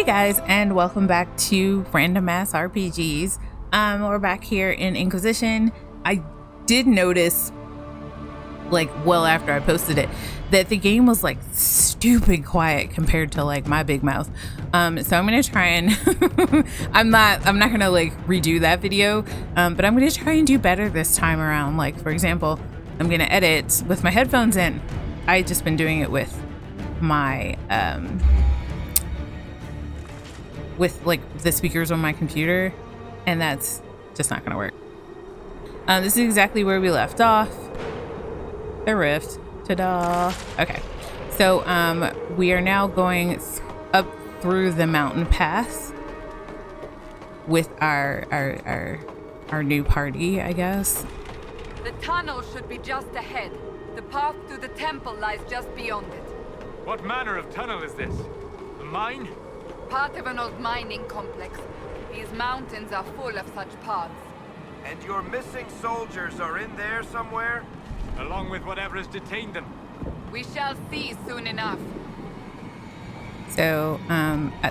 Hey guys, and welcome back to Random Ass RPGs. We're back here in Inquisition. I did notice, like, well after I posted it, that the game was like stupid quiet compared to like my big mouth. So I'm gonna try and I'm not gonna like redo that video, but I'm gonna try and do better this time around. Like, for example, I'm gonna edit with my headphones in. I just been doing it with my with like the speakers on my computer, and that's just not gonna work. This is exactly where we left off. The rift. Ta-da. Okay, so we are now going up through the mountain pass with our new party, I guess. The tunnel should be just ahead. The path to the temple lies just beyond it. What manner of tunnel is this? A mine? Part of an old mining complex. These mountains are full of such paths. And your missing soldiers are in there somewhere? Along with whatever has detained them. We shall see soon enough. So,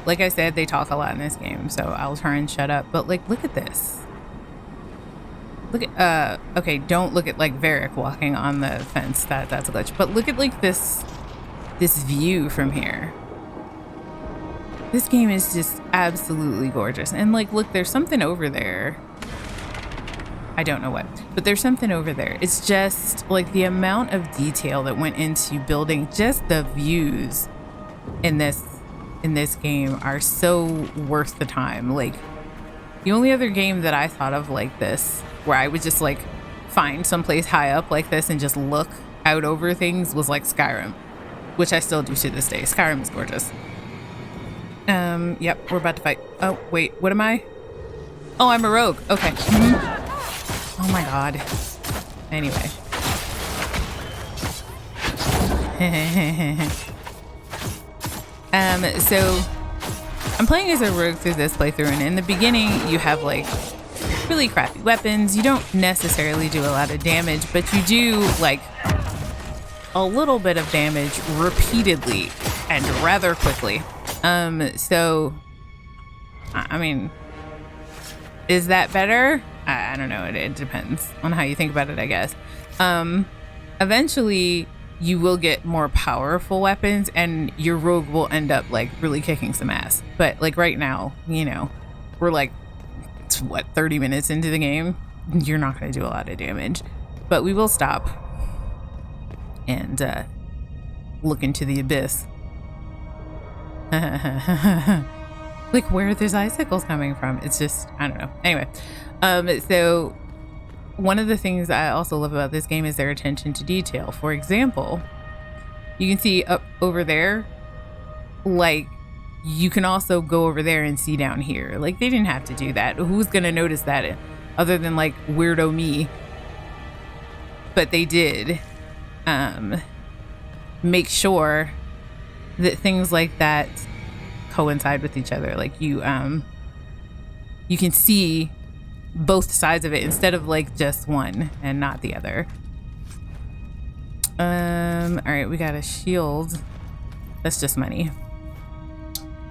like I said, they talk a lot in this game, so I'll try and shut up. But like, look at this. Look at, okay, don't look at like Varric walking on the fence. That's a glitch. But look at like this view from here. This game is just absolutely gorgeous. And like, look, there's something over there. I don't know what, but there's something over there. It's just like the amount of detail that went into building just the views in this game are so worth the time. Like, the only other game that I thought of like this, where I would just like find someplace high up like this and just look out over things, was like Skyrim, which I still do to this day. Skyrim is gorgeous. Yep, we're about to fight. Oh, wait, what am I? Oh, I'm a rogue. Okay. Oh my god. Anyway. So I'm playing as a rogue through this playthrough, and in the beginning you have like really crappy weapons. You don't necessarily do a lot of damage, but you do like a little bit of damage repeatedly and rather quickly. So I mean, is that better? I don't know. It depends on how you think about it, I guess. Eventually you will get more powerful weapons and your rogue will end up like really kicking some ass. But like right now, you know, we're like, what, 30 minutes into the game? You're not going to do a lot of damage, but we will stop and look into the abyss. Like, where are those icicles coming from? It's just, I don't know. Anyway, so one of the things I also love about this game is their attention to detail. For example, you can see up over there, like, you can also go over there and see down here. Like, they didn't have to do that. Who's gonna notice that other than like weirdo me? But they did make sure that things like that coincide with each other. Like, you can see both sides of it instead of like just one and not the other. All right, we got a shield. That's just money.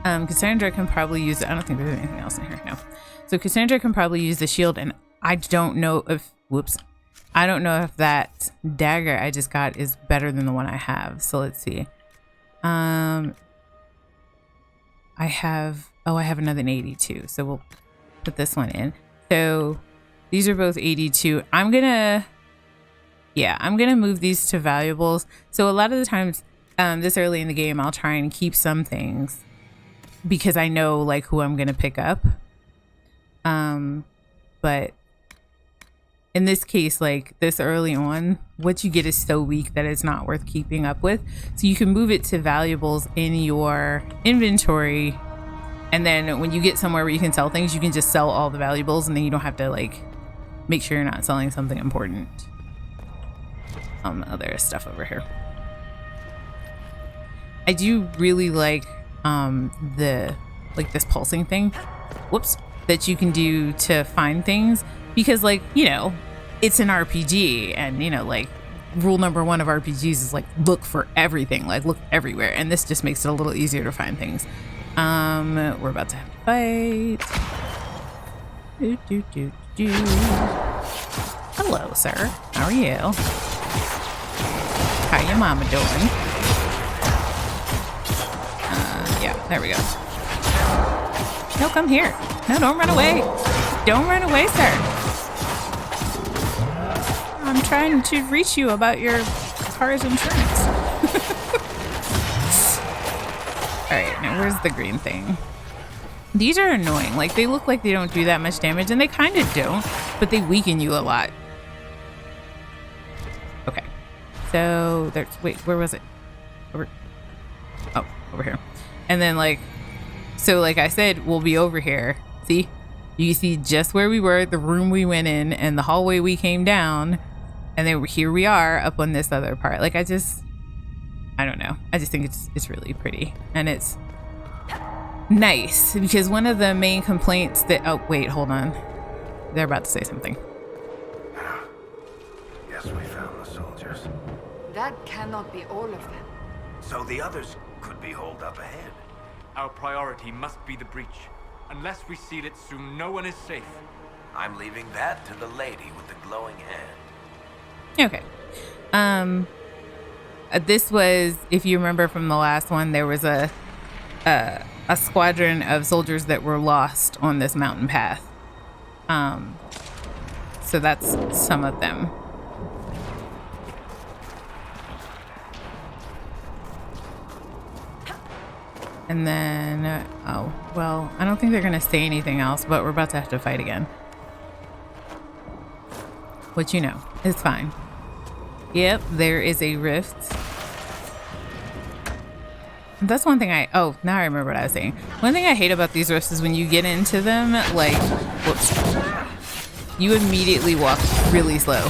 Cassandra can probably use it. I don't think there's anything else in here. No. So Cassandra can probably use the shield, and I don't know if, I don't know if that dagger I just got is better than the one I have. So let's see. I have another 82, so we'll put this one in. So these are both 82. I'm gonna move these to valuables. So a lot of the times this early in the game, I'll try and keep some things because I know like who I'm gonna pick up. But in this case, like this early on, what you get is so weak that it's not worth keeping up with. So you can move it to valuables in your inventory, and then when you get somewhere where you can sell things, you can just sell all the valuables, and then you don't have to like make sure you're not selling something important. Oh, there's stuff over here. I do really like this pulsing thing, that you can do to find things, because like, you know, it's an RPG, and you know, like rule number one of RPGs is like look for everything, like look everywhere, and this just makes it a little easier to find things. We're about to have a fight. Hello, sir. How are you? How your mama doing? Yeah, there we go. No, come here. No, don't run away. Don't run away, sir. I'm trying to reach you about your car's insurance. Alright, now where's the green thing? These are annoying. Like, they look like they don't do that much damage, and they kind of don't, but they weaken you a lot. Okay. So, there's... Wait, where was it? Over here. And then, like... So, like I said, we'll be over here. See? You see just where we were, the room we went in, and the hallway we came down. And then here we are up on this other part. Like, I don't know. I just think it's really pretty. And it's nice. Because one of the main complaints that... Oh, wait, hold on. They're about to say something. Yes, we found the soldiers. That cannot be all of them. So the others could be holed up ahead. Our priority must be the breach. Unless we seal it soon, no one is safe. I'm leaving that to the lady with the glowing hand. Okay. This was, if you remember from the last one, there was a squadron of soldiers that were lost on this mountain path. So that's some of them. And then, oh, well, I don't think they're going to say anything else, but we're about to have to fight again. Which, you know, it's fine. Yep, there is a rift. That's one thing oh, now I remember what I was saying. One thing I hate about these rifts is when you get into them, like, whoops, you immediately walk really slow.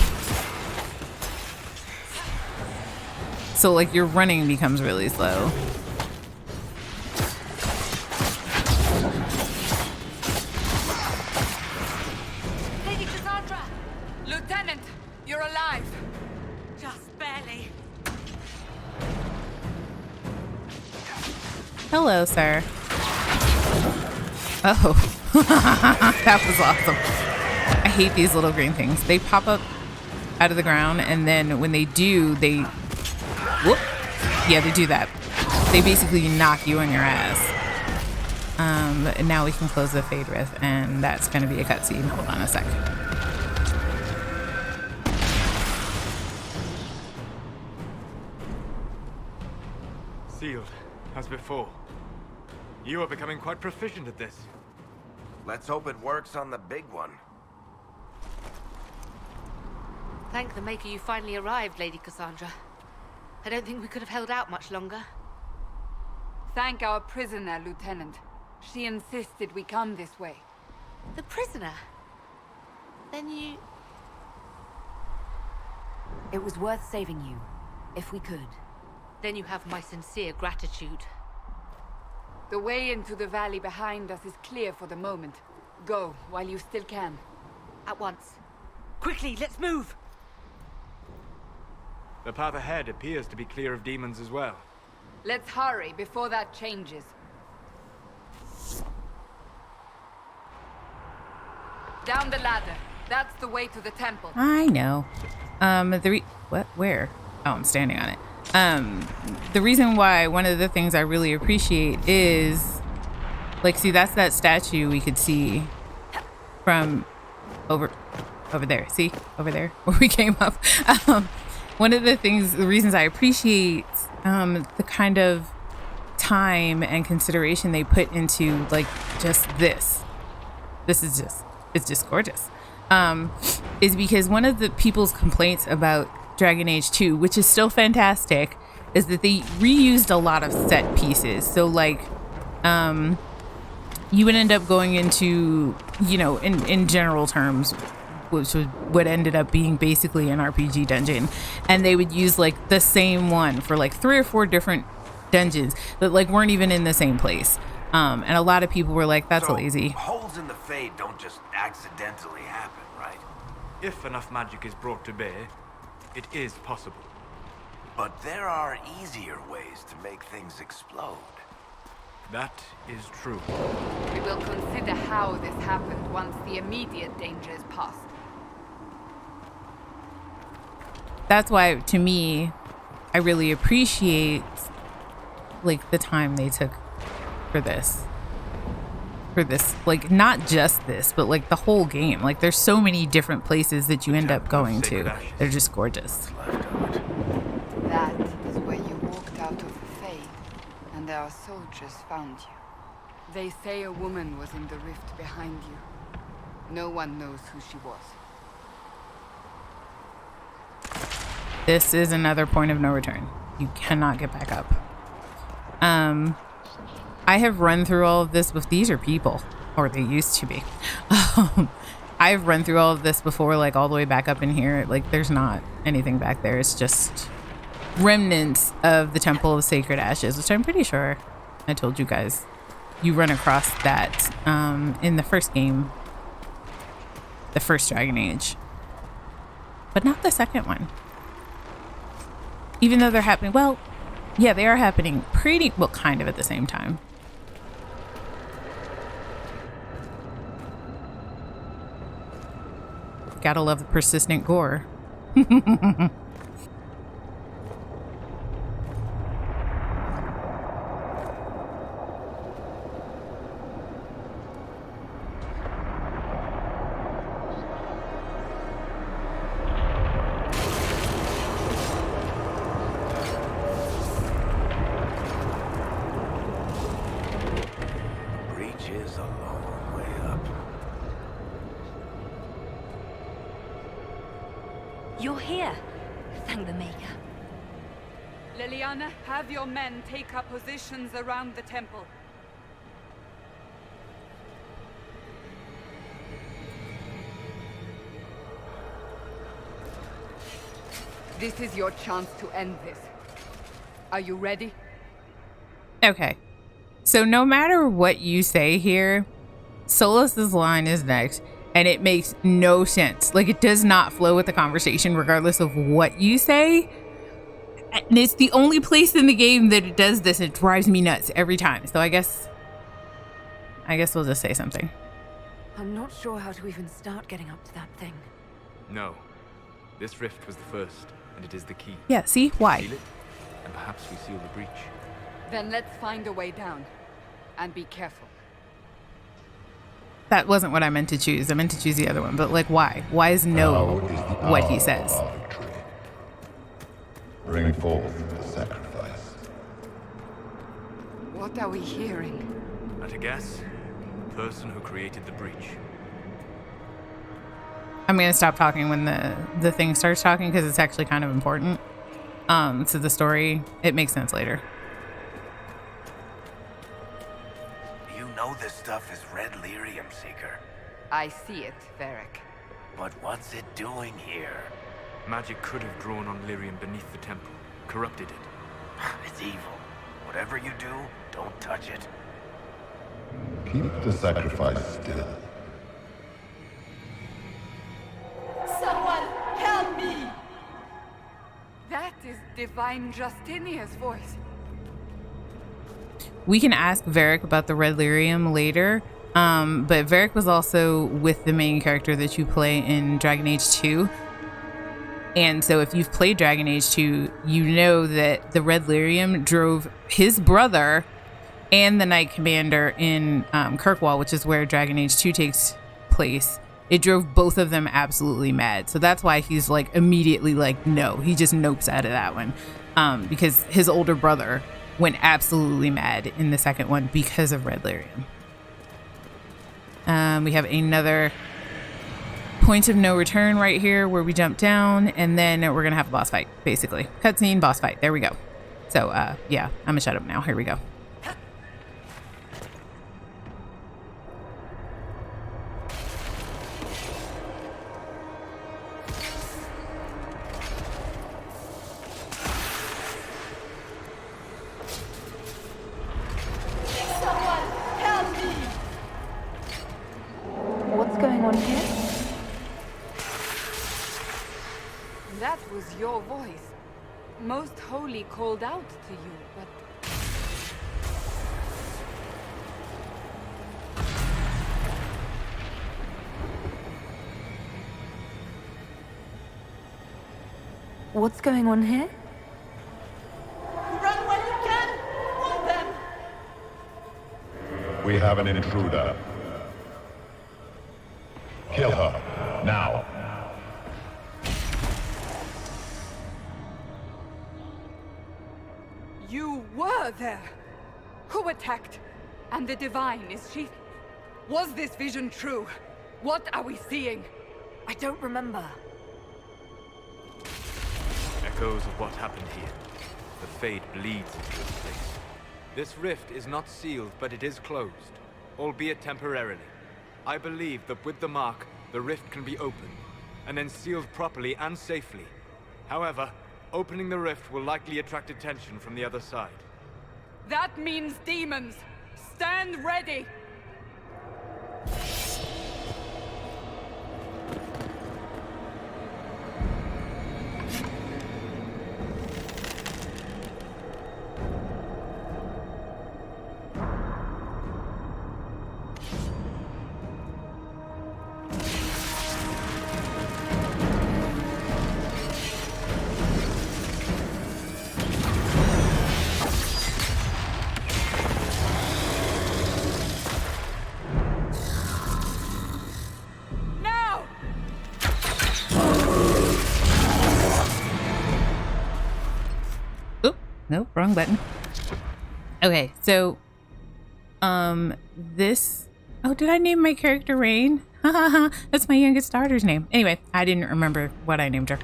So, like, your running becomes really slow. Lady Cassandra! Lieutenant, you're alive. Just barely. Hello, sir. Oh, that was awesome. I hate these little green things. They pop up out of the ground, and then when they do, they... Whoop. Yeah, they do that. They basically knock you on your ass. And now we can close the Fade Rift, and that's going to be a cutscene. Hold on a sec. Sealed, as before. You are becoming quite proficient at this. Let's hope it works on the big one. Thank the Maker you finally arrived, Lady Cassandra. I don't think we could have held out much longer. Thank our prisoner, Lieutenant. She insisted we come this way. The prisoner? Then you... It was worth saving you, if we could. Then you have my sincere gratitude. The way into the valley behind us is clear for the moment. Go, while you still can. At once. Quickly, let's move! The path ahead appears to be clear of demons as well. Let's hurry before that changes. Down the ladder. That's the way to the temple. I know. What? Where? Oh, I'm standing on it. The reason why, one of the things I really appreciate is, like, see, that's that statue we could see from over there. See? Over there, where we came up. One of the reasons I appreciate the kind of time and consideration they put into, like, just this. It's just gorgeous. Is because one of the people's complaints about Dragon Age 2, which is still fantastic, is that they reused a lot of set pieces. So, like, you would end up going into, you know, in general terms, which was what ended up being basically an RPG dungeon, and they would use, like, the same one for, like, 3 or 4 different dungeons that, like, weren't even in the same place. And a lot of people were like, that's lazy. Holes in the Fade don't just accidentally happen, right? If enough magic is brought to bear, it is possible. But there are easier ways to make things explode. That is true. We will consider how this happened once the immediate danger is past. That's why, to me, I really appreciate like the time they took for this. Like, not just this, but like the whole game. Like, there's so many different places that you end up going to. They're just gorgeous. That is where you walked out of the Fae, and our soldiers found you. They say a woman was in the rift behind you. No one knows who she was. This is another point of no return. You cannot get back up. I have run through all of this with these are people, or they used to be. I've run through all of this before, like all the way back up in here. Like, there's not anything back there. It's just remnants of the Temple of Sacred Ashes, which I'm pretty sure I told you guys. You run across that in the first game, the first Dragon Age, but not the second one. Even though they're happening, well, yeah, they are happening pretty well, kind of at the same time. Gotta love the persistent gore. You're here. Thank the Maker. Liliana, have your men take up positions around the temple. This is your chance to end this. Are you ready? Okay. So no matter what you say here, Solas's line is next. And it makes no sense. Like, it does not flow with the conversation regardless of what you say. And it's the only place in the game that it does this. It drives me nuts every time. So I guess we'll just say something. I'm not sure how to even start getting up to that thing. No. This rift was the first, and it is the key. Yeah, see? Why? Seal it, and perhaps we seal the breach. Then let's find a way down. And be careful. That wasn't what I meant to choose. I meant to choose the other one. But, like, why? Why is no what he says? Bring forth the sacrifice. What are we hearing? At a guess, the person who created the breach. I'm going to stop talking when the thing starts talking because it's actually kind of important. To the story. It makes sense later. You know this stuff is red lyrium, Seeker. I see it, Varric. But what's it doing here? Magic could have drawn on lyrium beneath the temple, corrupted it. It's evil. Whatever you do, don't touch it. Keep the sacrifice still. Someone help me! That is Divine Justinia's voice. We can ask Varric about the red lyrium later. But Varric was also with the main character that you play in Dragon Age 2. And so if you've played Dragon Age 2, you know that the red lyrium drove his brother and the Knight Commander in Kirkwall, which is where Dragon Age 2 takes place. It drove both of them absolutely mad. So that's why he's like immediately like, no, he just nopes out of that one. Because his older brother went absolutely mad in the second one because of red lyrium. We have another point of no return right here where we jump down, and then we're gonna have a boss fight, basically. Cutscene, boss fight. There we go. So yeah, I'm gonna shut up now. Here we go. What's going on here? That was your voice. Most Holy called out to you, but... What's going on here? Run when you can! Warn them! We have an intruder. Kill her. Now. You were there! Who attacked? And the Divine, is she... Was this vision true? What are we seeing? I don't remember. Echoes of what happened here. The fade bleeds into this place. This rift is not sealed, but it is closed, albeit temporarily. I believe that with the mark, the rift can be opened, and then sealed properly and safely. However, opening the rift will likely attract attention from the other side. That means demons! Stand ready! Nope, wrong button. Okay, so this, oh, did I name my character Rain? That's my youngest daughter's name. Anyway, I didn't remember what I named her.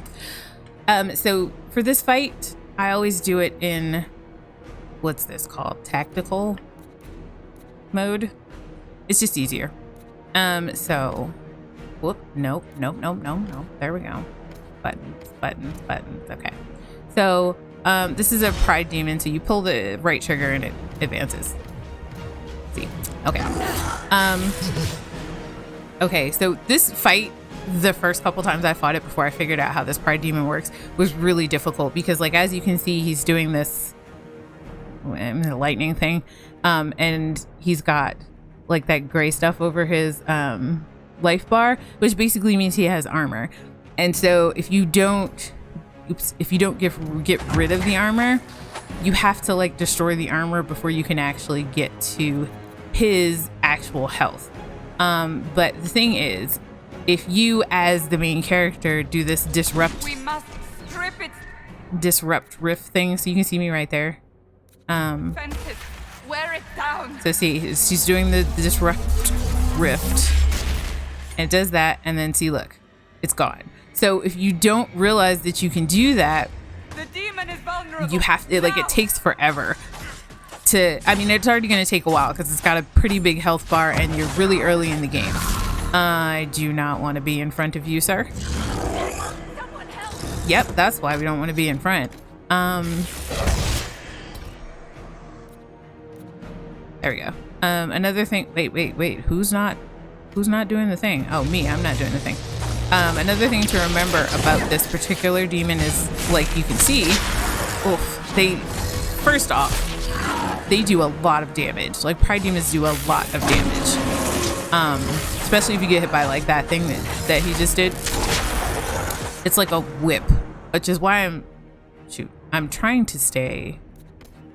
So for this fight, I always do it in, what's this called? Tactical mode. It's just easier. So whoop, nope. There we go. Buttons. Okay. So this is a pride demon, so you pull the right trigger and it advances. See? Okay. Okay, so this fight, the first couple times I fought it before I figured out how this pride demon works, was really difficult because, like, as you can see, he's doing this lightning thing, and he's got like that gray stuff over his life bar, which basically means he has armor. And so if you don't get rid of the armor, you have to like destroy the armor before you can actually get to his actual health. But the thing is, if you as the main character do this disrupt rift thing, so you can see me right there. Fences, wear it down. So see, she's doing the disrupt rift, and it does that, and then see, look, it's gone. So if you don't realize that you can do that, the demon is vulnerable. You have to, like, it takes forever to, I mean, it's already going to take a while because it's got a pretty big health bar and you're really early in the game. I do not want to be in front of you, sir. Someone help. Yep, that's why we don't want to be in front. There we go. Another thing, wait, who's not doing the thing? Oh, me, I'm not doing the thing. Another thing to remember about this particular demon is, like you can see, first off, they do a lot of damage. Like, pride demons do a lot of damage. Especially if you get hit by like that thing that he just did. It's like a whip, which is why I'm trying to stay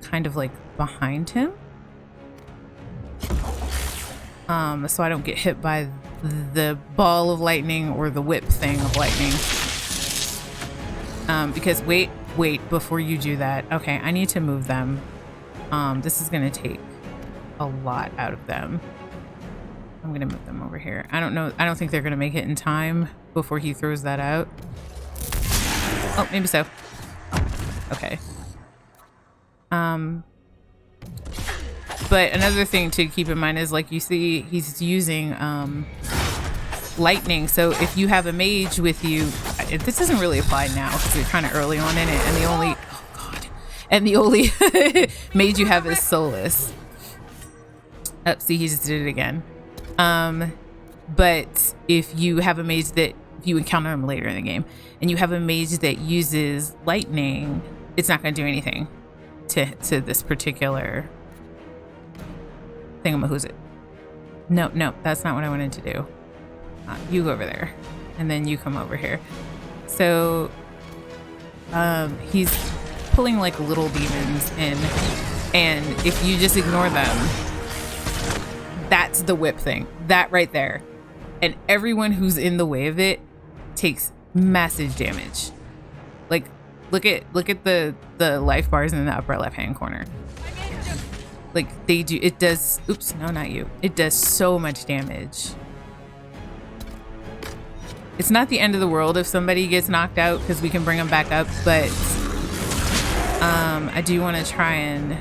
kind of like behind him. So I don't get hit by the ball of lightning or the whip thing of lightning. Because wait, before you do that. Okay, I need to move them. This is gonna take a lot out of them. I'm gonna move them over here. I don't think they're gonna make it in time before he throws that out. Oh, maybe so. Okay. But another thing to keep in mind is, like you see, he's using lightning. So if you have a mage with you, this doesn't really apply now because you're kind of early on in it, and the only mage you have is Solus. Oh, see, he just did it again. But if you have a mage that, if you encounter him later in the game, and you have a mage that uses lightning, it's not going to do anything to this particular thingamahoosit. No, that's not what I wanted to do. You go over there, and then you come over here. So He's pulling like little demons in, and if you just ignore them, that's the whip thing. That right there. And everyone who's in the way of it takes massive damage. Like, look at the life bars in the upper left hand corner. Like, they do, it does, oops, no, not you. It does so much damage. It's not the end of the world if somebody gets knocked out, because we can bring them back up, but I do want to try and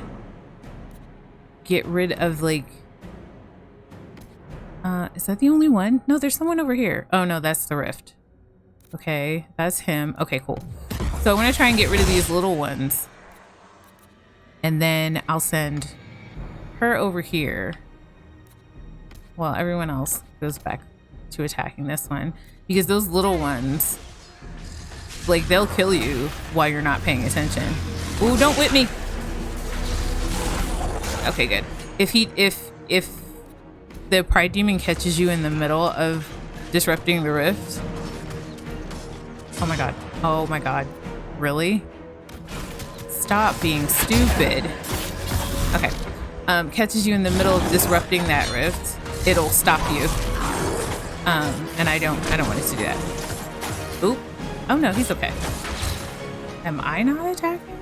get rid of, like, is that the only one? No, there's someone over here. Oh no, that's the rift. Okay, that's him. Okay, cool. So I'm gonna try and get rid of these little ones, and then I'll send her over here while everyone else goes back to attacking this one, because those little ones, like, they'll kill you while you're not paying attention. Ooh, don't whip me. Okay, good. If the Pride Demon catches you in the middle of disrupting the rift. Oh my god. Oh my god. Really? Stop being stupid. Okay. Catches you in the middle of disrupting that rift, it'll stop you. And I don't want it to do that. Oop. Oh no, he's okay. Am I not attacking?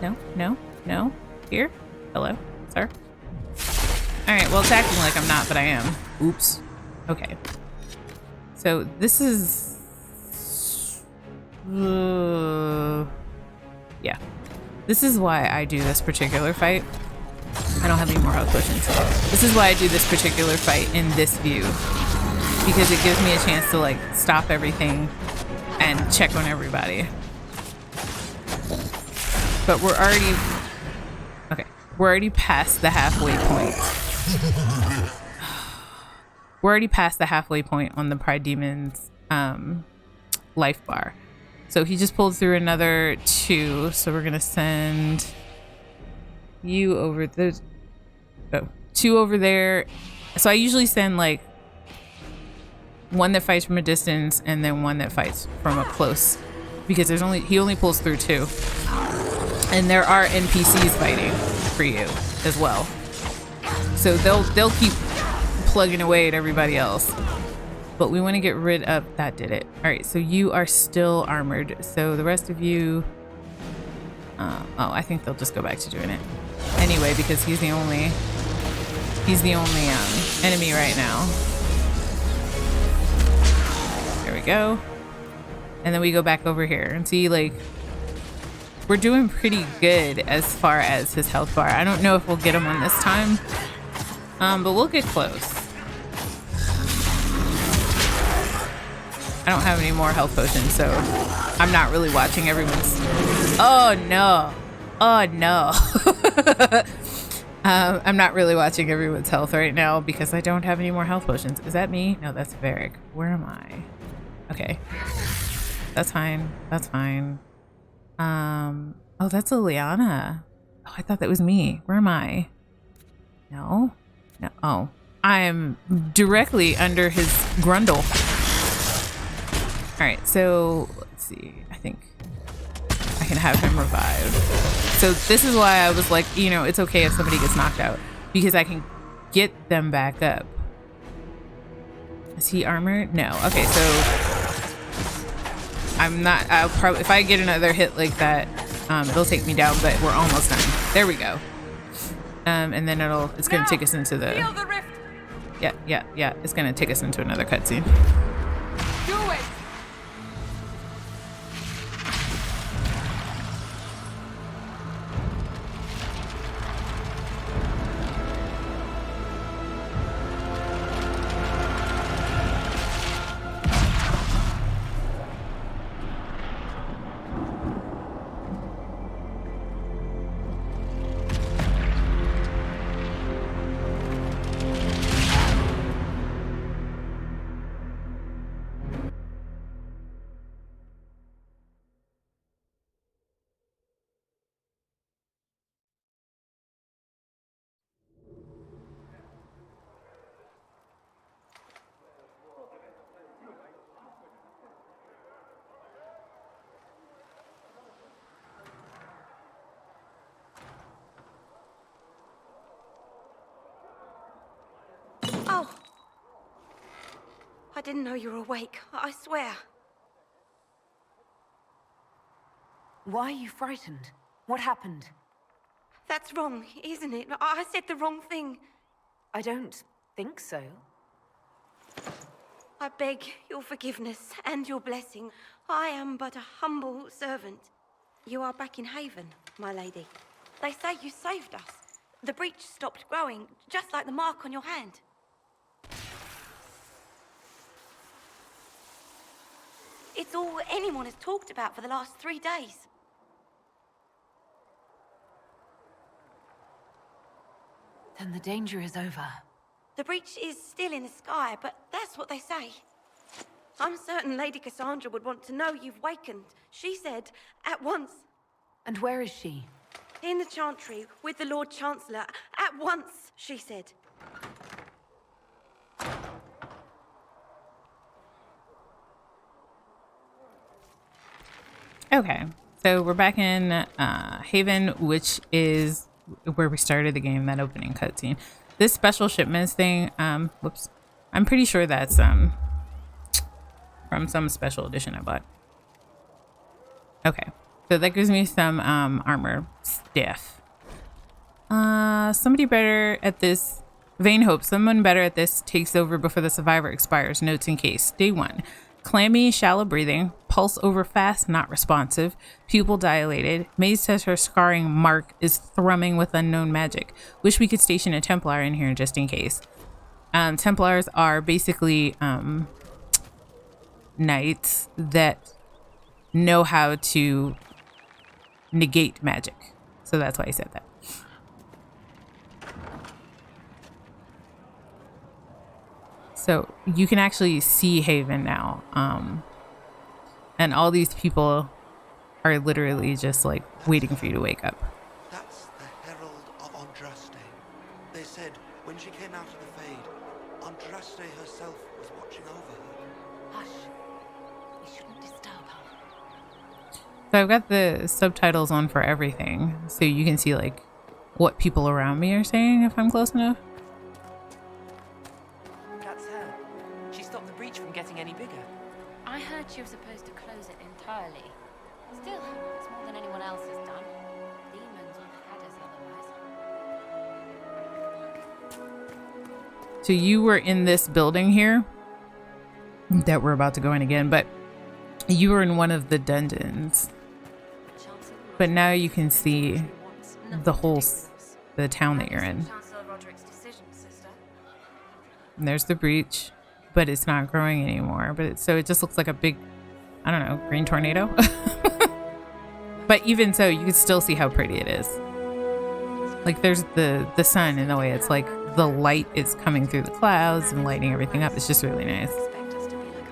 No, no, no. Here? Hello, sir? Alright, well, it's acting like I'm not, but I am. Oops. Okay. So this is... yeah. This is why I do this particular fight. I don't have any more health potions. This is why I do this particular fight in this view. Because it gives me a chance to, like, stop everything and check on everybody. But we're already... okay. We're already past the halfway point. We're already past the halfway point on the Pride Demon's life bar. So he just pulled through another 2. So we're gonna send you over the 2 over there. So I usually send like one that fights from a distance and then one that fights from up close, because he only pulls through 2. And there are NPCs fighting for you as well. So they'll keep plugging away at everybody else. But we want to get rid of... that did it. All right, so you are still armored. So the rest of you... oh, I think they'll just go back to doing it anyway, because he's the only enemy right now. There we go. And then we go back over here and see, like, we're doing pretty good as far as his health bar. I don't know if we'll get him on this time, but we'll get close. I don't have any more health potions, so I'm not really watching everyone's... oh no. Oh no. I'm not really watching everyone's health right now because I don't have any more health potions. Is that me? No, that's Varric. Where am I? Okay. That's fine. That's fine. Oh, that's Liliana. Oh, I thought that was me. Where am I? No. No. Oh, I'm directly under his grundle. All right, so let's see. I think I can have him revive. So this is why I was like, you know, it's okay if somebody gets knocked out, because I can get them back up. Is he armored? No. Okay, so I'm not... I'll probably... if I get another hit like that, they'll take me down, but we're almost done. There we go. And then it's going to take us into the... Yeah. It's going to take us into another cutscene. Do it! didn't know you were awake. I swear. Why are you frightened? What happened? That's wrong, isn't it? I said the wrong thing. I don't think so. I beg your forgiveness and your blessing. I am but a humble servant. You are back in Haven, my lady. They say you saved us. The breach stopped growing, just like the mark on your hand. It's all anyone has talked about for the last 3 days. Then the danger is over. The breach is still in the sky, but that's what they say. I'm certain Lady Cassandra would want to know you've wakened. She said, at once. And where is she? In the Chantry, with the Lord Chancellor. At once, she said. Okay, so we're back in Haven, which is where we started the game, that opening cutscene. This special shipments thing, whoops, I'm pretty sure that's from some special edition I bought. Okay, so that gives me some armor stuff. Somebody better at this. Vain hope. Someone better at this takes over before the survivor expires. Notes in case. Day 1. Clammy, shallow breathing. Pulse over fast, not responsive. Pupil dilated. Maze says her scarring mark is thrumming with unknown magic. Wish we could station a Templar in here just in case. Templars are basically knights that know how to negate magic. So that's why I said that. So you can actually see Haven now. And all these people are literally just like waiting for you to wake up. That's the Herald of Andraste. They said when she came out of the Fade, Andraste herself was watching over her. Hush. We shouldn't disturb her. So I've got the subtitles on for everything, so you can see like what people around me are saying if I'm close enough. That's her. She stopped the breach from getting any bigger. I heard she was supposed to close it entirely. Still, it's more than anyone else has done. Demons would have had us otherwise. So you were in this building here that we're about to go in again, but you were in one of the dungeons. But now you can see the whole the town that you're in. And there's the breach, but it's not growing anymore. But so it just looks like a big, I don't know, green tornado. But even so, you can still see how pretty it is. Like there's the sun in the way it's like the light is coming through the clouds and lighting everything up. It's just really nice.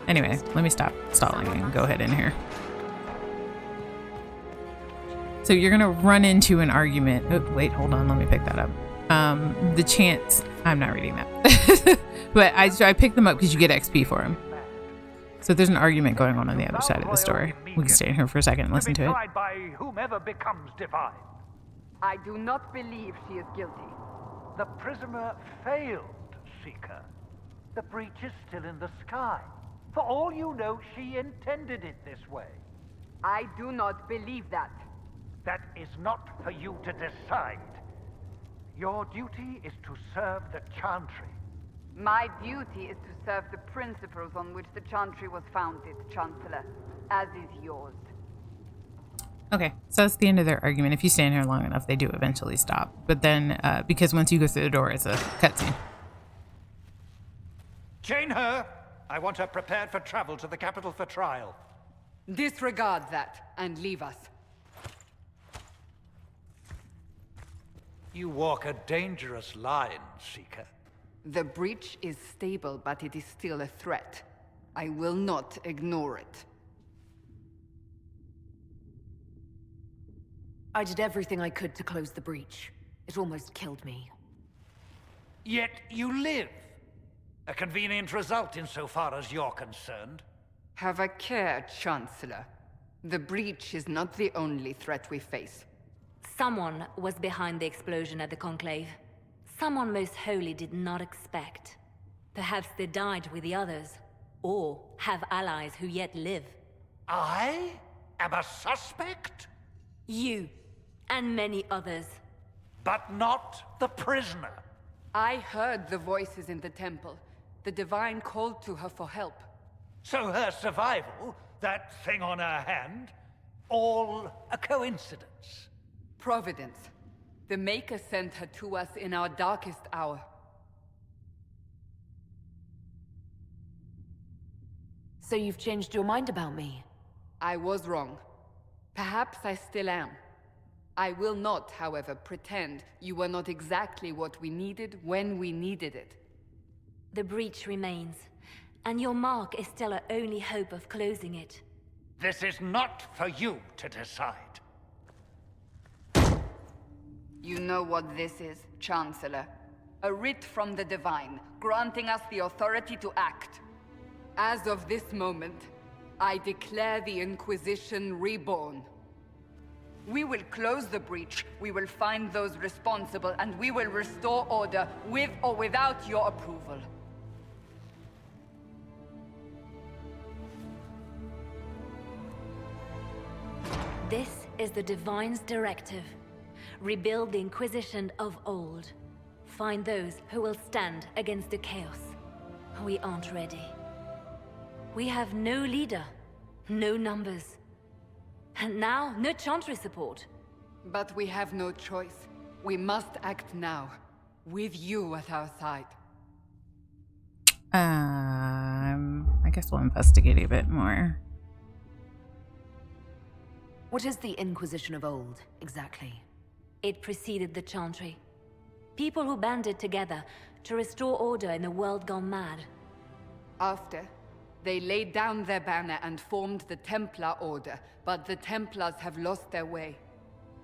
Anyway, let me stop stalling and go ahead in here. So you're gonna run into an argument. Oh, wait, hold on, let me pick that up. The chants, I'm not reading that. But I picked them up because you get XP for them. So there's an argument going on the other side of the story. We can stay in here for a second and listen to it. By whomever becomes divine. I do not believe she is guilty. The prisoner failed, Seeker. The breach is still in the sky. For all you know, she intended it this way. I do not believe that. That is not for you to decide. Your duty is to serve the Chantry. My duty is to serve the principles on which the Chantry was founded, Chancellor, as is yours. Okay, so that's the end of their argument. If you stand here long enough, they do eventually stop. But then, because once you go through the door, it's a cutscene. Chain her! I want her prepared for travel to the capital for trial. Disregard that and leave us. You walk a dangerous line, Seeker. The breach is stable, but it is still a threat. I will not ignore it. I did everything I could to close the breach. It almost killed me. Yet you live. A convenient result insofar as you're concerned. Have a care, Chancellor. The breach is not the only threat we face. Someone was behind the explosion at the Conclave. Someone Most Holy did not expect. Perhaps they died with the others. or have allies who yet live. I am a suspect? You, and many others. But not the prisoner. I heard the voices in the temple. The Divine called to her for help. So her survival, that thing on her hand, all a coincidence? Providence. The Maker sent her to us in our darkest hour. So you've changed your mind about me? I was wrong. Perhaps I still am. I will not, however, pretend you were not exactly what we needed when we needed it. The breach remains, and your mark is still our only hope of closing it. This is not for you to decide. You know what this is, Chancellor. A writ from the Divine, granting us the authority to act. As of this moment, I declare the Inquisition reborn. We will close the breach, we will find those responsible, and we will restore order with or without your approval. This is the Divine's directive. Rebuild the Inquisition of old. Find those who will stand against the chaos. We aren't ready. We have no leader, no numbers. And now, no Chantry support. But we have no choice. We must act now, with you at our side. I guess we'll investigate a bit more. What is the Inquisition of old, exactly? It preceded the Chantry. People who banded together to restore order in a world gone mad. After, they laid down their banner and formed the Templar Order, but the Templars have lost their way.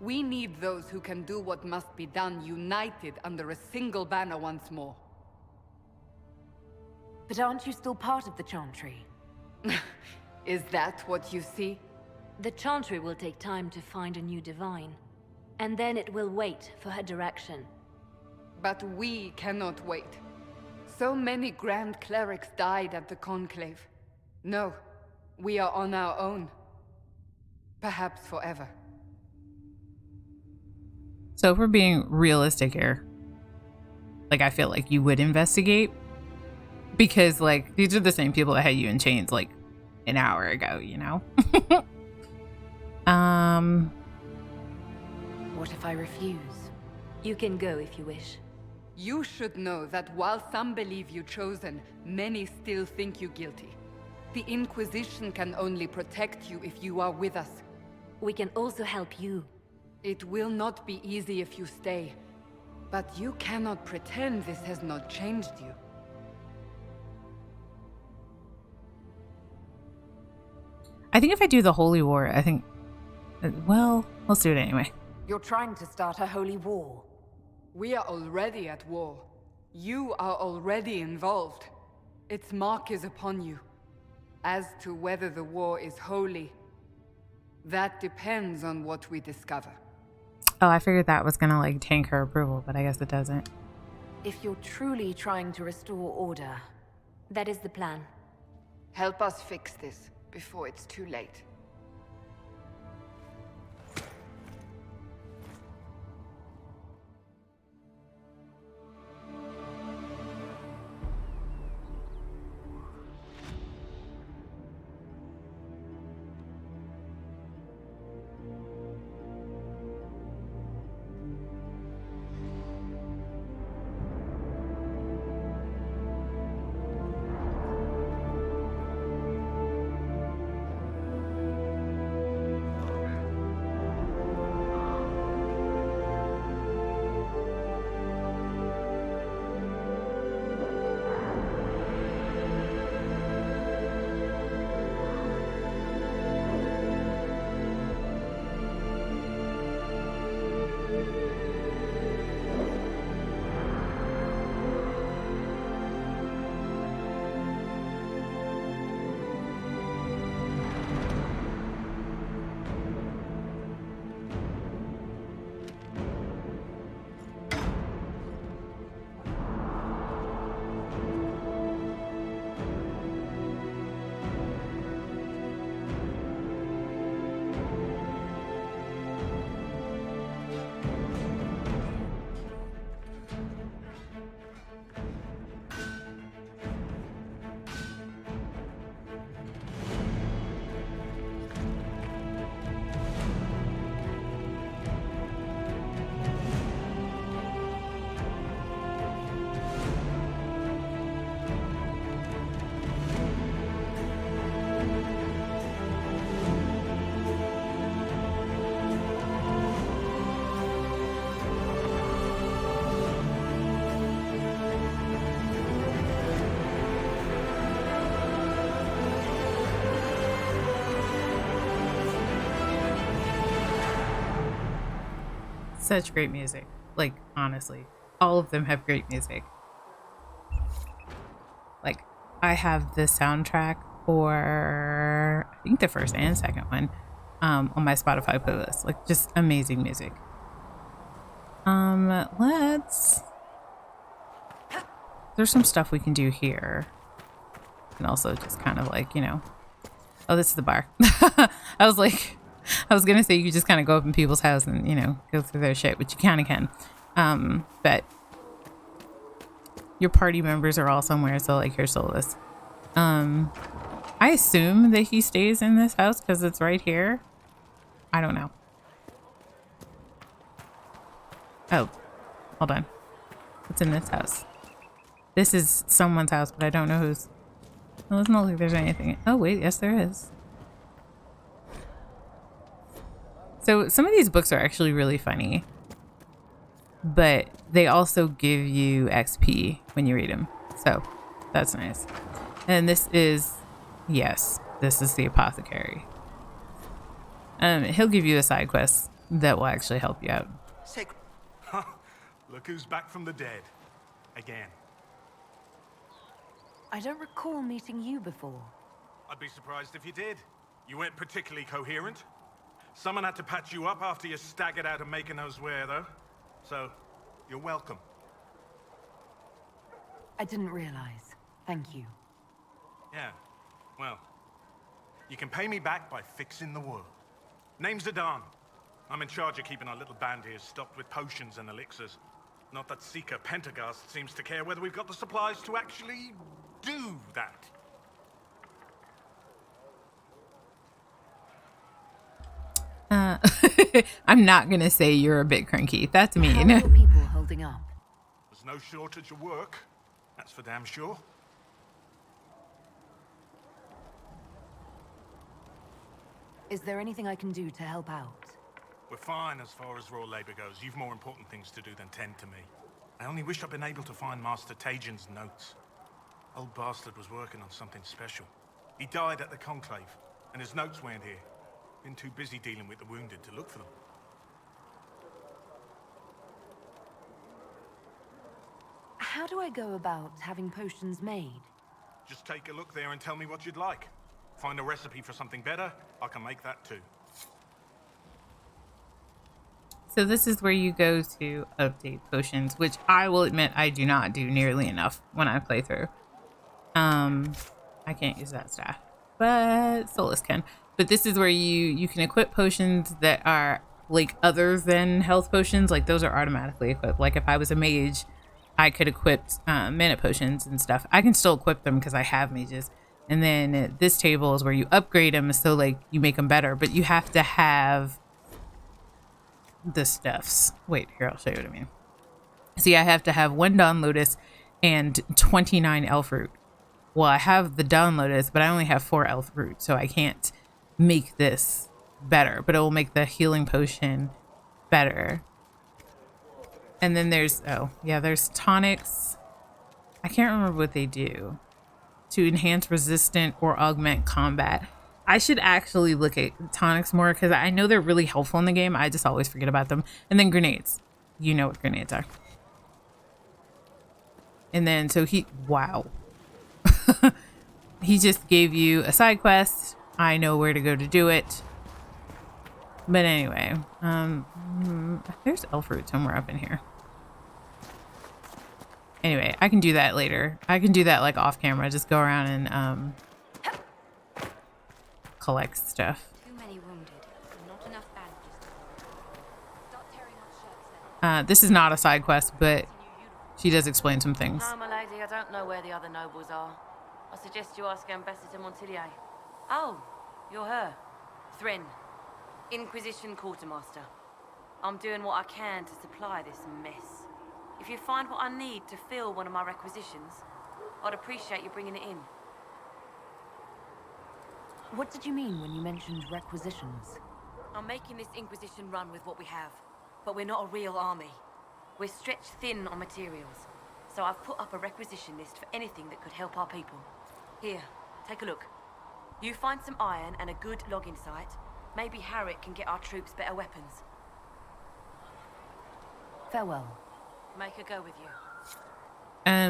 We need those who can do what must be done, united under a single banner once more. But aren't you still part of the Chantry? Is that what you see? The Chantry will take time to find a new Divine. And then it will wait for her direction. But we cannot wait. So many Grand Clerics died at the Conclave. No, we are on our own. Perhaps forever. So if we're being realistic here, like, I feel like you would investigate. Because, like, these are the same people that had you in chains, like, an hour ago, you know? What if I refuse? You can go if you wish. You should know that while some believe you chosen, many still think you guilty. The Inquisition can only protect you if you are with us. We can also help you. It will not be easy if you stay. But you cannot pretend this has not changed you. I think if I do the Holy War, I think... Well, let's do it anyway. You're trying to start a holy war. We are already at war. You are already involved. Its mark is upon you. As to whether the war is holy, that depends on what we discover. Oh, I figured that was gonna, like, tank her approval, but I guess it doesn't. If you're truly trying to restore order, that is the plan. Help us fix this before it's too late. such great music. Like, honestly, all of them have great music. Like, I have the soundtrack for, I think, the first and second one on my Spotify playlist. Like, just amazing music. There's some stuff we can do here. And also just kind of like, you know, oh, this is the bar. I was gonna say you could just kind of go up in people's house and, you know, go through their shit, which you kind of can. But your party members are all somewhere, so like, here's Solus. I assume that he stays in this house because it's right here. I don't know. Oh, hold on. What's in this house? This is someone's house, but I don't know whose. Well, it doesn't look like there's anything. Oh, wait. Yes, there is. So some of these books are actually really funny, but they also give you XP when you read them. So that's nice. And this is, yes, this is the apothecary. He'll give you a side quest that will actually help you out. Look who's back from the dead. Again. I don't recall meeting you before. I'd be surprised if you did. You weren't particularly coherent. Someone had to patch you up after you staggered out of making those wear, though. So, you're welcome. I didn't realize. Thank you. Yeah, well, you can pay me back by fixing the world. Name's Adan. I'm in charge of keeping our little band here stocked with potions and elixirs. Not that Seeker Pentagast seems to care whether we've got the supplies to actually do that. I'm not gonna say you're a bit cranky. That's mean. How are your people holding up? There's no shortage of work. That's for damn sure. Is there anything I can do to help out? We're fine as far as raw labor goes. You've more important things to do than tend to me. I only wish I'd been able to find Master Tajin's notes. Old bastard was working on something special. He died at the Conclave, and his notes weren't here. Been too busy dealing with the wounded to look for them. How do I go about having potions made? Just take a look there and tell me what you'd like. Find a recipe for something better, I can make that too. So this is where you go to update potions, which I will admit I do not do nearly enough when I play through. I can't use that staff, but Solus can. But this is where you can equip potions that are like other than health potions. Like those are automatically equipped. Like if I was a mage, I could equip mana potions and stuff. I can still equip them because I have mages. And then this table is where you upgrade them, so like you make them better. But you have to have the stuffs. Wait, here, I'll show you what I mean. See, I have to have 1 Dawn Lotus and 29 Elf Root. Well, I have the Dawn Lotus, but I only have 4 Elf Root, so I can't make this better, but it will make the healing potion better. And then there's, oh, yeah, there's tonics. I can't remember what they do. To enhance resistant or augment combat. I should actually look at tonics more because I know they're really helpful in the game. I just always forget about them. And then grenades. You know what grenades are. And then, so wow. He just gave you a side quest. I know where to go to do it. But anyway, there's elf root somewhere up in here. Anyway, I can do that later. I can do that like off camera. Just go around and collect stuff. Too many wounded. Not enough bandages. Start tearing off shirts then. This is not a side quest, but she does explain some things. No, my lady, I don't know where the other nobles are. I suggest you ask Ambassador Montillier. Oh, you're her. Thrin, Inquisition Quartermaster. I'm doing what I can to supply this mess. If you find what I need to fill one of my requisitions, I'd appreciate you bringing it in. What did you mean when you mentioned requisitions? I'm making this Inquisition run with what we have, but we're not a real army. We're stretched thin on materials, so I've put up a requisition list for anything that could help our people. Here, take a look. You find some iron and a good logging site, maybe Harriet can get our troops better weapons. Farewell. Make her go with you.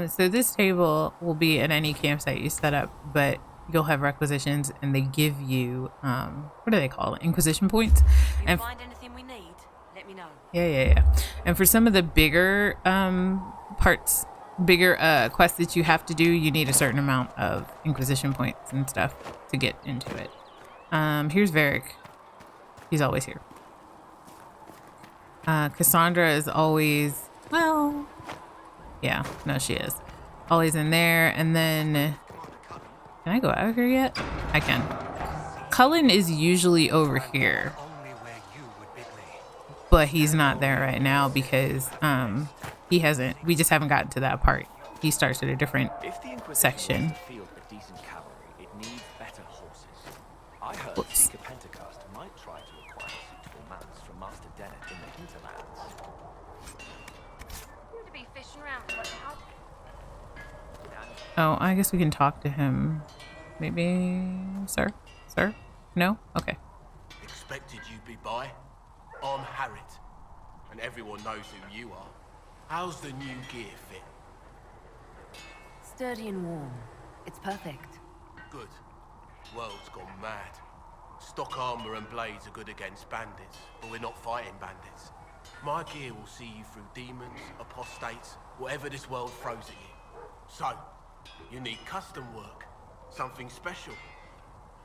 So this table will be at any campsite you set up, but you'll have requisitions and they give you, what do they call it? Inquisition points. If you And find anything we need, let me know. yeah. And for some of the bigger quests that you have to do, you need a certain amount of Inquisition points and stuff to get into it. Here's Varric. He's always here. Cassandra is always, well, yeah, no, she is always in there. And then, can I go out of here yet? I can. Cullen is usually over here, but he's not there right now because we just haven't gotten to that part. He starts at a different section. Field with decent cavalry, it needs better horses. I heard Whoops. Seeker Pentecost might try to acquire suitable mounts from Master Dennett in the hinterlands. Seem to be fishing around for what you had. Oh, I guess we can talk to him. Maybe, sir? Sir? No? Okay. Expected you'd be by. I'm Harriet, and everyone knows who you are. How's the new gear fit? Sturdy and warm. It's perfect. Good. World's gone mad. Stock armor and blades are good against bandits, but we're not fighting bandits. My gear will see you through demons, apostates, whatever this world throws at you. So, you need custom work, something special.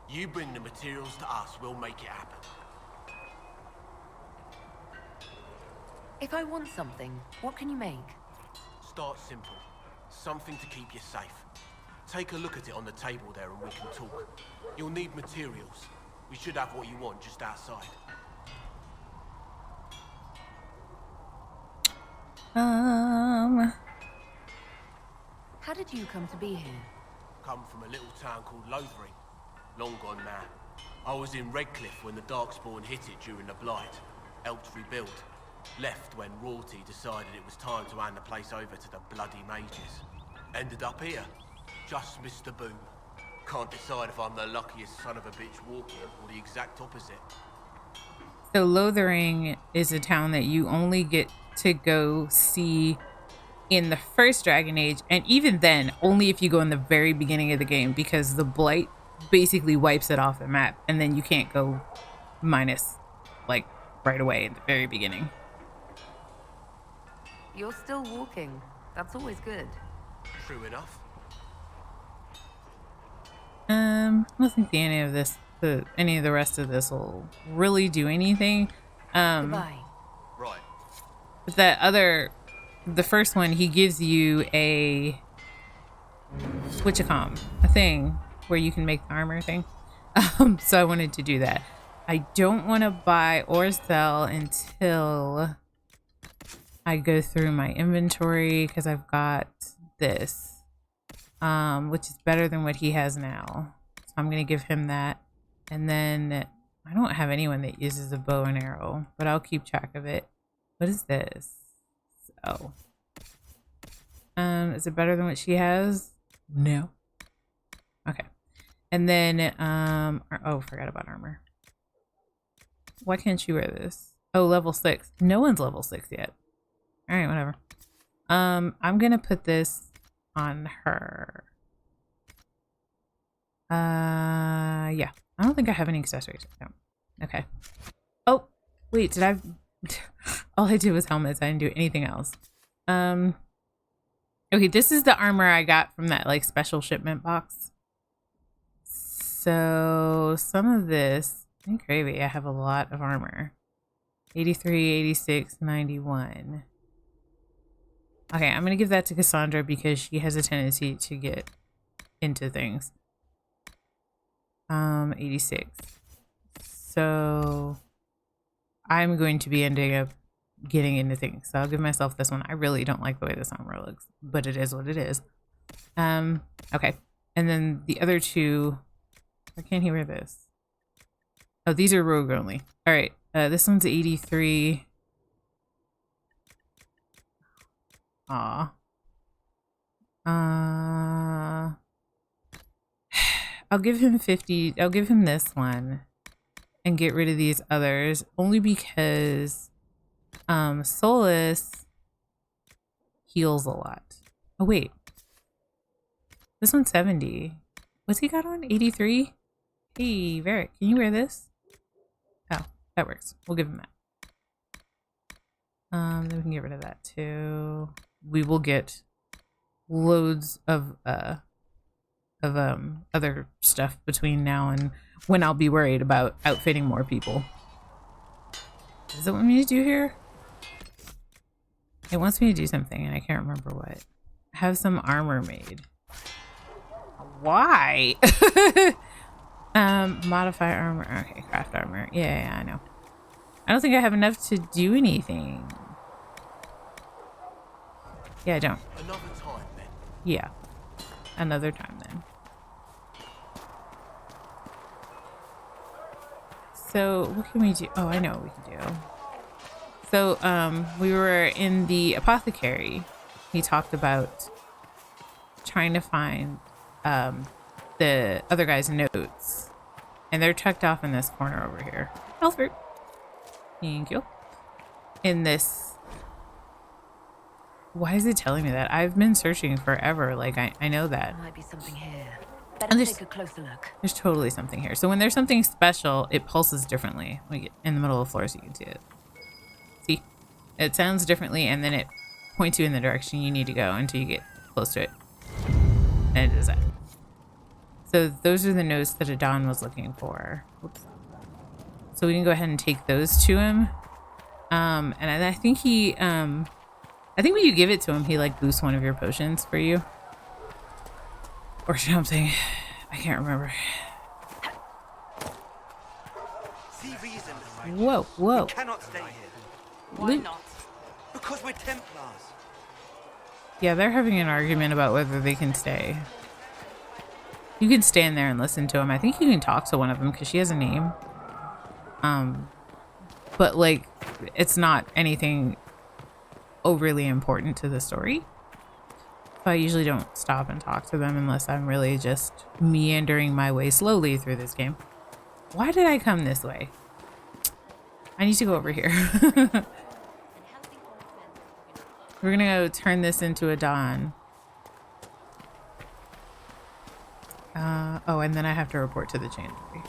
You bring the materials to us, we'll make it happen. If I want something, what can you make? Start simple. Something to keep you safe. Take a look at it on the table there and we can talk. You'll need materials. We should have what you want just outside. How did you come to be here? Come from a little town called Lothering. Long gone now. I was in Redcliffe when the Darkspawn hit it during the Blight. Helped rebuild. Left when royalty decided it was time to hand the place over to the bloody mages. Ended up here. Just missed the boom. Can't decide if I'm the luckiest son of a bitch walking or the exact opposite. So Lothering is a town that you only get to go see in the first Dragon Age, and even then, only if you go in the very beginning of the game, because the Blight basically wipes it off the map, and then you can't go minus, like, right away at the very beginning. You're still walking. That's always good. True enough. I don't think any of the rest of this will really do anything. Goodbye. Right. But the first one, he gives you a thing where you can make the armor thing. So I wanted to do that. I don't want to buy or sell until I go through my inventory because I've got this, which is better than what he has now. So I'm going to give him that. And then I don't have anyone that uses a bow and arrow, but I'll keep track of it. What is this? Oh. Is it better than what she has? No. Okay. And then, forgot about armor. Why can't you wear this? Oh, level 6. No one's level 6 yet. All right, whatever. I'm gonna put this on her. Yeah. I don't think I have any accessories. No. Okay. Oh, wait, did I? All I did was helmets. I didn't do anything else. Okay, this is the armor I got from that like special shipment box. So some of this, I think gravy, I have a lot of armor. 83, 86, 91. Okay, I'm gonna give that to Cassandra because she has a tendency to get into things. 86. So I'm going to be ending up getting into things. So I'll give myself this one. I really don't like the way this armor looks, but it is what it is. Okay. And then the other two, why can't he wear this? Oh, these are rogue only. All right. This one's 83. Aw. I'll give him 50. I'll give him this one and get rid of these others only because Solus heals a lot. Oh, wait. This one's 70. What's he got on? 83? Hey, Varric, can you wear this? Oh, that works. We'll give him that. Then we can get rid of that too. We will get loads of other stuff between now and when I'll be worried about outfitting more people. Does it want me to do here? It wants me to do something and I can't remember what. Have some armor made. Why? Modify armor. Okay, craft armor. Yeah, I know. I don't think I have enough to do anything. Yeah, I don't. Another time then. Yeah. Another time then. So what can we do? Oh, I know what we can do. So we were in the apothecary. He talked about trying to find the other guy's notes. And they're tucked off in this corner over here. Health fruit. Thank you. In this. Why is it telling me that? I've been searching forever. Like, I know that. There might be something here. Better take a closer look. There's totally something here. So when there's something special, it pulses differently. Let me get in the middle of the floor so you can see it. See? It sounds differently, and then it points you in the direction you need to go until you get close to it. And it does that. So those are the notes that Adon was looking for. Oops. So we can go ahead and take those to him. And I think he... I think when you give it to him, he like boosts one of your potions for you. Or something. I can't remember. See reason. Whoa, whoa. We cannot stay here. Why not? Because we're Templars. Yeah, they're having an argument about whether they can stay. You can stand there and listen to him. I think you can talk to one of them because she has a name. But like, it's not anything overly important to the story. So I usually don't stop and talk to them unless I'm really just meandering my way slowly through this game. Why did I come this way? I need to go over here. We're gonna go turn this into a Dawn. Oh, and then I have to report to the Chandlery.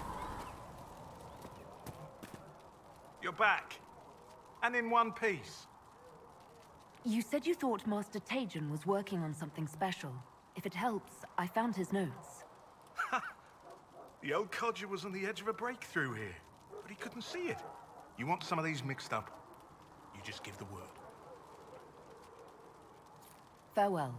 You're back. And in one piece. You said you thought Master Tajan was working on something special. If it helps, I found his notes. The old codger was on the edge of a breakthrough here, but he couldn't see it. You want some of these mixed up? You just give the word. Farewell.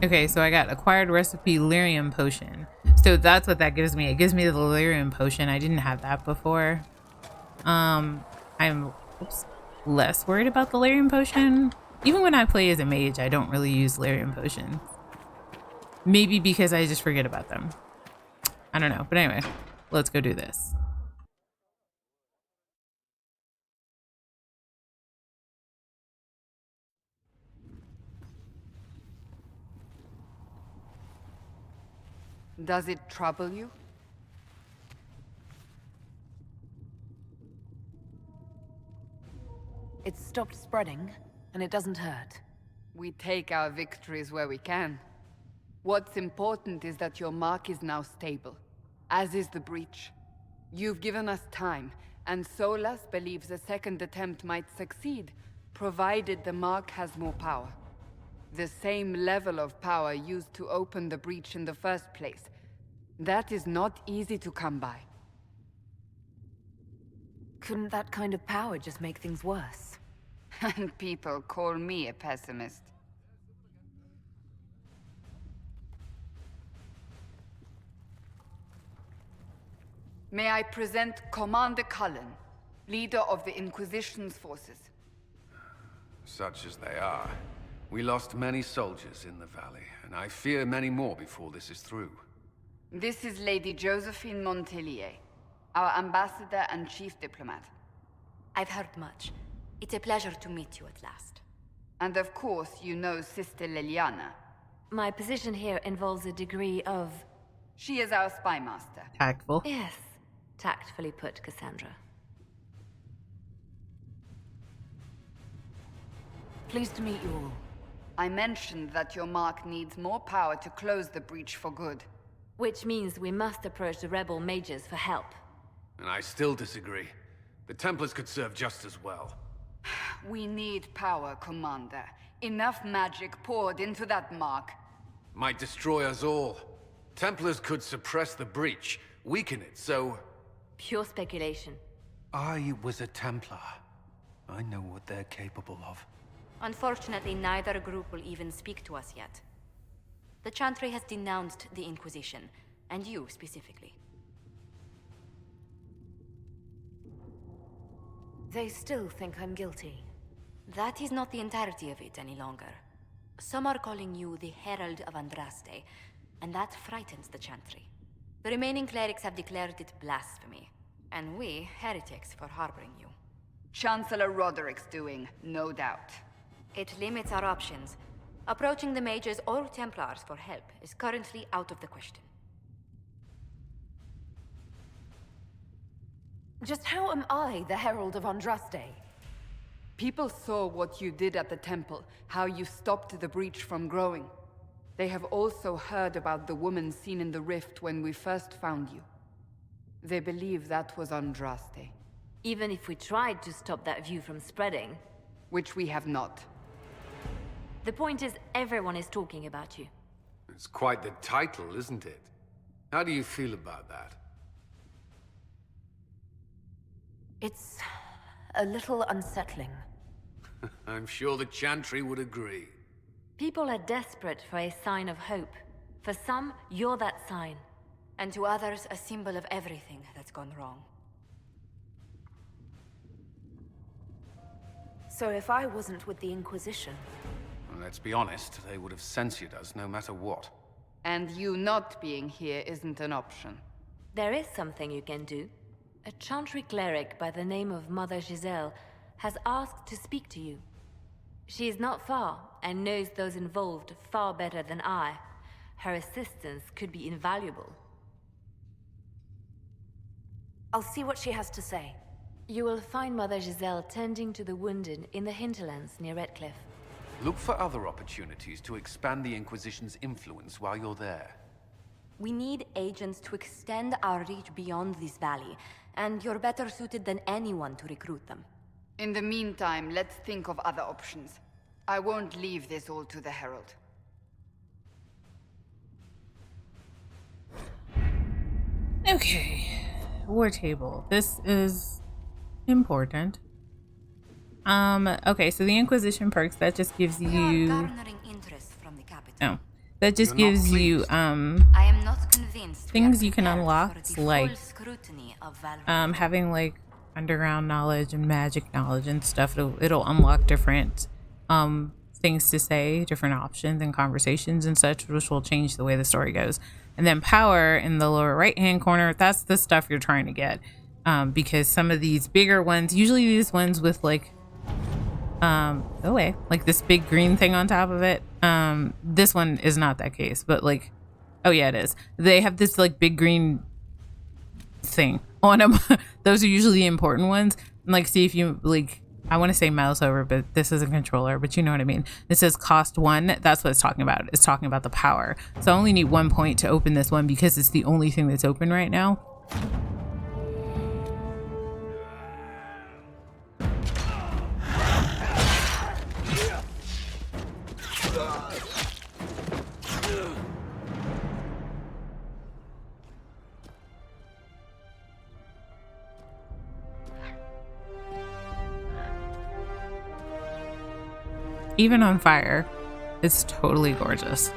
Okay, so I got acquired recipe lyrium potion. So that's what that gives me. It gives me the lyrium potion. I didn't have that before. I'm less worried about the lyrium potion. Even when I play as a mage, I don't really use lyrium potions. Maybe because I just forget about them. I don't know. But anyway, let's go do this. Does it trouble you? It's stopped spreading, and it doesn't hurt. We take our victories where we can. What's important is that your mark is now stable, as is the breach. You've given us time, and Solas believes a second attempt might succeed, provided the mark has more power. The same level of power used to open the breach in the first place. That is not easy to come by. Couldn't that kind of power just make things worse? And people call me a pessimist. May I present Commander Cullen, leader of the Inquisition's forces. Such as they are. We lost many soldiers in the valley, and I fear many more before this is through. This is Lady Josephine Montelier, our ambassador and chief diplomat. I've heard much. It's a pleasure to meet you at last. And of course, you know Sister Liliana. My position here involves a degree of... She is our spy master. Tactful. Yes, tactfully put, Cassandra. Pleased to meet you all. I mentioned that your mark needs more power to close the breach for good. Which means we must approach the rebel mages for help. And I still disagree. The Templars could serve just as well. We need power, Commander. Enough magic poured into that mark. Might destroy us all. Templars could suppress the breach, weaken it, so... Pure speculation. I was a Templar. I know what they're capable of. Unfortunately, neither group will even speak to us yet. The Chantry has denounced the Inquisition, and you specifically. They still think I'm guilty. That is not the entirety of it any longer. Some are calling you the Herald of Andraste, and that frightens the Chantry. The remaining clerics have declared it blasphemy, and we, heretics, for harboring you. Chancellor Roderick's doing, no doubt. It limits our options. Approaching the mages or Templars for help is currently out of the question. Just how am I the Herald of Andraste? People saw what you did at the temple, how you stopped the breach from growing. They have also heard about the woman seen in the rift when we first found you. They believe that was Andraste. Even if we tried to stop that view from spreading... Which we have not. The point is, everyone is talking about you. It's quite the title, isn't it? How do you feel about that? It's a little unsettling. I'm sure the Chantry would agree. People are desperate for a sign of hope. For some, you're that sign. And to others, a symbol of everything that's gone wrong. So if I wasn't with the Inquisition... Well, let's be honest, they would have censored us no matter what. And you not being here isn't an option. There is something you can do. A Chantry cleric by the name of Mother Giselle has asked to speak to you. She is not far, and knows those involved far better than I. Her assistance could be invaluable. I'll see what she has to say. You will find Mother Giselle tending to the wounded in the hinterlands near Redcliffe. Look for other opportunities to expand the Inquisition's influence while you're there. We need agents to extend our reach beyond this valley, and you're better suited than anyone to recruit them. In the meantime, let's think of other options. I won't leave this all to the Herald. Okay. War table. This is important. Okay, so the Inquisition perks, that just gives you... Garnering interest from the capital. Oh. That just gives you, I am not convinced things you can unlock, like, of having, like, underground knowledge and magic knowledge and stuff. It'll unlock different, things to say, different options and conversations and such, which will change the way the story goes. And then power in the lower right-hand corner, that's the stuff you're trying to get. Because some of these bigger ones, usually these ones with, like, like this big green thing on top of it. This one is not that case, but like, oh yeah, it is. They have this like big green thing on them. Those are usually the important ones. And like, see if you like, I want to say mouse over, but this is a controller, but you know what I mean. It says cost 1. That's what it's talking about. It's talking about the power. So I only need 1 point to open this one because it's the only thing that's open right now. Even on fire, it's totally gorgeous.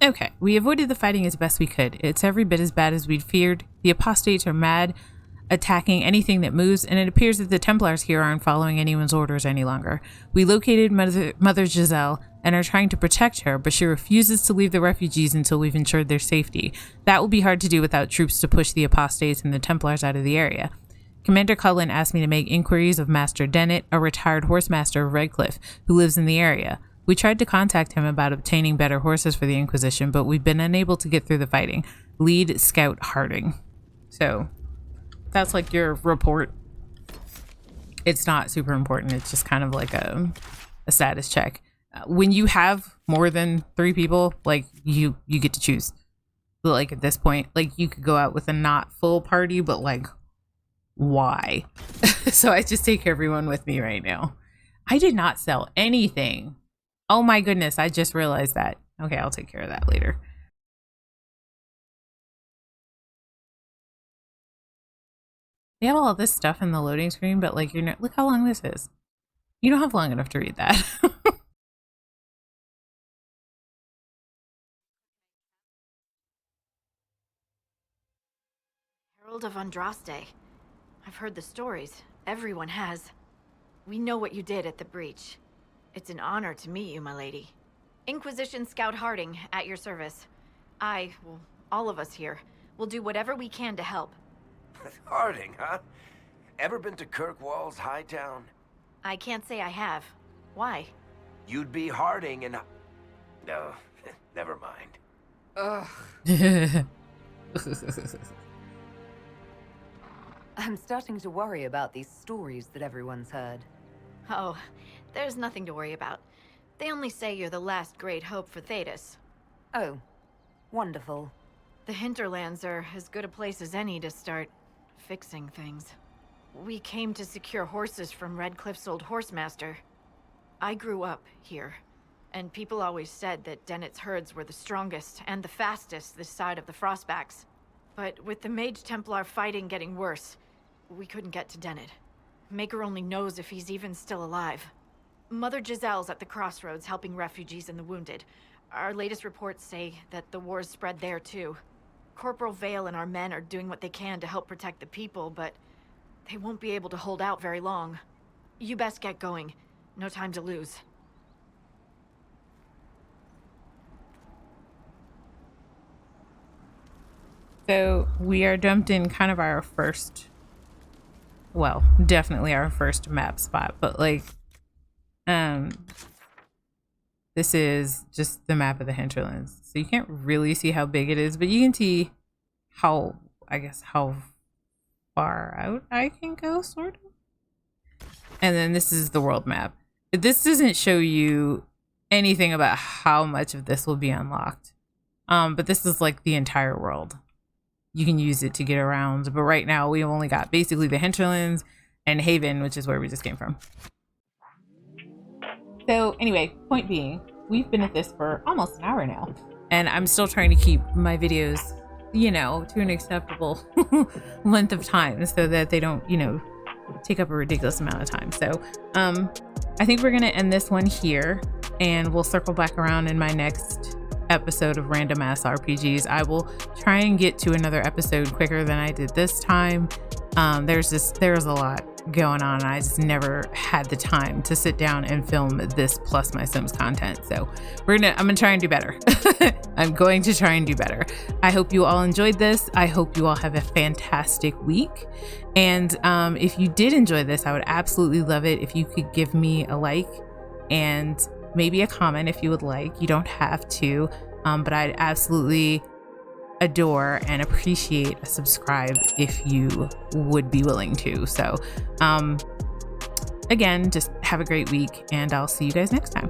Okay, we avoided the fighting as best we could. It's every bit as bad as we'd feared. The apostates are mad, attacking anything that moves, and it appears that the Templars here aren't following anyone's orders any longer. We located Mother Giselle and are trying to protect her, but she refuses to leave the refugees until we've ensured their safety. That will be hard to do without troops to push the apostates and the Templars out of the area. Commander Cullen asked me to make inquiries of Master Dennett, a retired horse master of Redcliffe, who lives in the area. We tried to contact him about obtaining better horses for the Inquisition, but we've been unable to get through the fighting. Lead Scout Harding. So, that's like your report. It's not super important. It's just kind of like a status check. When you have more than 3 people, like you get to choose. Like at this point, like you could go out with a not full party, but like why? So I just take everyone with me right now. I did not sell anything. Oh my goodness, I just realized that. Okay, I'll take care of that later. They have all this stuff in the loading screen, but like you're not, look how long this is. You don't have long enough to read that. Herald of Andraste. I've heard the stories. Everyone has. We know what you did at the breach. It's an honor to meet you, my lady. Inquisition Scout Harding, at your service. Well, all of us here, will do whatever we can to help. Harding, huh? Ever been to Kirkwall's Hightown? I can't say I have. Why? You'd be Harding and... No, never mind. Ugh. I'm starting to worry about these stories that everyone's heard. Oh, there's nothing to worry about. They only say you're the last great hope for Thedas. Oh, wonderful. The hinterlands are as good a place as any to start fixing things. We came to secure horses from Redcliffe's old horsemaster. I grew up here, and people always said that Dennett's herds were the strongest and the fastest this side of the Frostbacks. But with the Mage Templar fighting getting worse, we couldn't get to Dennett. Maker only knows if he's even still alive. Mother Giselle's at the crossroads helping refugees and the wounded. Our latest reports say that the war's spread there too. Corporal Vale and our men are doing what they can to help protect the people, but they won't be able to hold out very long. You best get going. No time to lose. So we are dumped in kind of our first, well, definitely our first map spot, but like, this is just the map of the hinterlands. So you can't really see how big it is, but you can see how, I guess, how far out I can go, sort of. And then this is the world map. This doesn't show you anything about how much of this will be unlocked. But this is like the entire world. You can use it to get around, but right now we've only got basically the hinterlands and Haven, which is where we just came from. So anyway, point being, we've been at this for almost an hour now, and I'm still trying to keep my videos, you know, to an acceptable length of time so that they don't, you know, take up a ridiculous amount of time. So I think we're gonna end this one here, and we'll circle back around in my next episode of Random Ass RPGs. I will try and get to another episode quicker than I did this time. There's a lot going on, and I just never had the time to sit down and film this plus my Sims content. So I'm gonna try and do better. I'm going to try and do better. I hope you all enjoyed this. I hope you all have a fantastic week. And if you did enjoy this, I would absolutely love it if you could give me a like and maybe a comment if you would like. You don't have to, but I'd absolutely adore and appreciate a subscribe if you would be willing to. So again, just have a great week, and I'll see you guys next time.